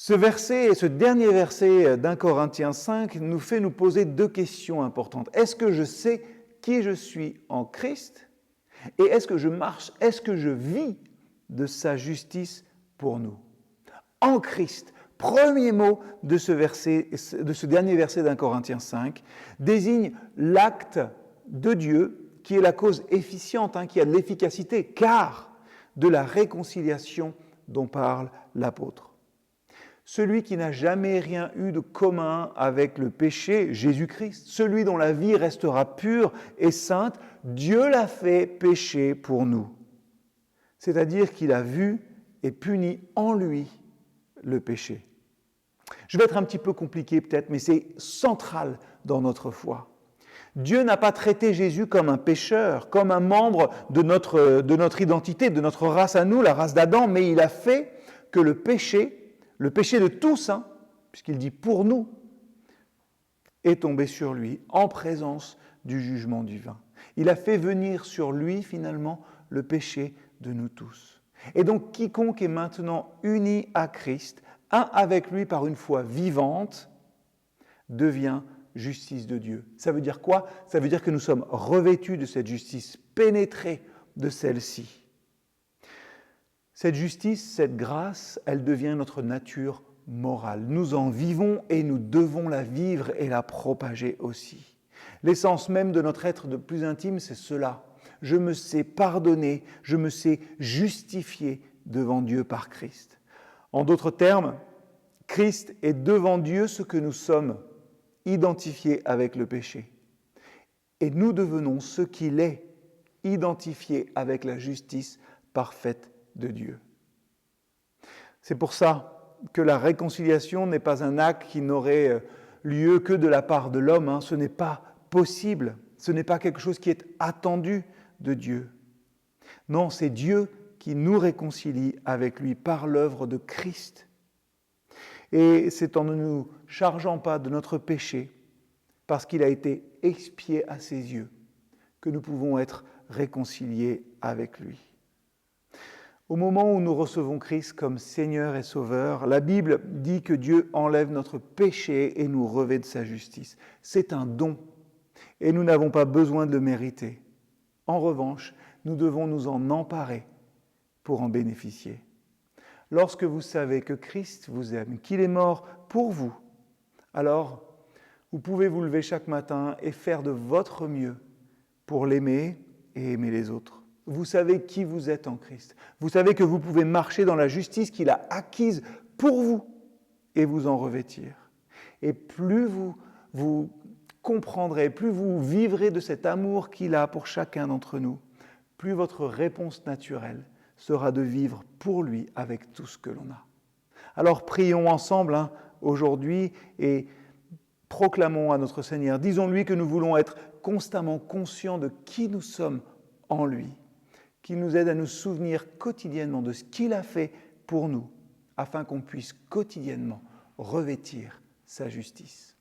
Ce verset, ce dernier verset d'1 Corinthiens 5 nous fait nous poser deux questions importantes. Est-ce que je sais qui je suis en Christ? Et est-ce que je marche, est-ce que je vis de sa justice pour nous? En Christ, premier mot de ce verset, de ce dernier verset d'1 Corinthiens 5, désigne l'acte de Dieu qui est la cause efficiente, qui a de l'efficacité, car de la réconciliation dont parle l'apôtre. Celui qui n'a jamais rien eu de commun avec le péché, Jésus-Christ, celui dont la vie restera pure et sainte, Dieu l'a fait pécher pour nous. C'est-à-dire qu'il a vu et puni en lui le péché. Je vais être un petit peu compliqué peut-être, mais c'est central dans notre foi. Dieu n'a pas traité Jésus comme un pécheur, comme un membre de notre identité, de notre race à nous, la race d'Adam, mais il a fait que le péché de tous, puisqu'il dit pour nous, est tombé sur lui en présence du jugement divin. Il a fait venir sur lui finalement le péché de nous tous. Et donc quiconque est maintenant uni à Christ, un avec lui par une foi vivante, devient justice de Dieu. Ça veut dire quoi? Ça veut dire que nous sommes revêtus de cette justice, pénétrés de celle-ci. Cette justice, cette grâce, elle devient notre nature morale. Nous en vivons et nous devons la vivre et la propager aussi. L'essence même de notre être de plus intime, c'est cela. Je me sais pardonner, je me sais justifier devant Dieu par Christ. En d'autres termes, Christ est devant Dieu ce que nous sommes, identifiés avec le péché. Et nous devenons ce qu'il est, identifié avec la justice parfaite de Dieu. C'est pour ça que la réconciliation n'est pas un acte qui n'aurait lieu que de la part de l'homme. Ce n'est pas possible, ce n'est pas quelque chose qui est attendu de Dieu. Non, c'est Dieu qui nous réconcilie avec lui par l'œuvre de Christ. Et c'est en ne nous chargeant pas de notre péché, parce qu'il a été expié à ses yeux, que nous pouvons être réconciliés avec lui. Au moment où nous recevons Christ comme Seigneur et Sauveur, la Bible dit que Dieu enlève notre péché et nous revêt de sa justice. C'est un don et nous n'avons pas besoin de le mériter. En revanche, nous devons nous en emparer pour en bénéficier. Lorsque vous savez que Christ vous aime, qu'il est mort pour vous, alors vous pouvez vous lever chaque matin et faire de votre mieux pour l'aimer et aimer les autres. Vous savez qui vous êtes en Christ. Vous savez que vous pouvez marcher dans la justice qu'il a acquise pour vous et vous en revêtir. Et plus vous comprendrez, plus vous vivrez de cet amour qu'il a pour chacun d'entre nous, plus votre réponse naturelle sera de vivre pour lui avec tout ce que l'on a. Alors prions ensemble aujourd'hui et proclamons à notre Seigneur, disons-lui que nous voulons être constamment conscients de qui nous sommes en lui, qu'il nous aide à nous souvenir quotidiennement de ce qu'il a fait pour nous, afin qu'on puisse quotidiennement revêtir sa justice.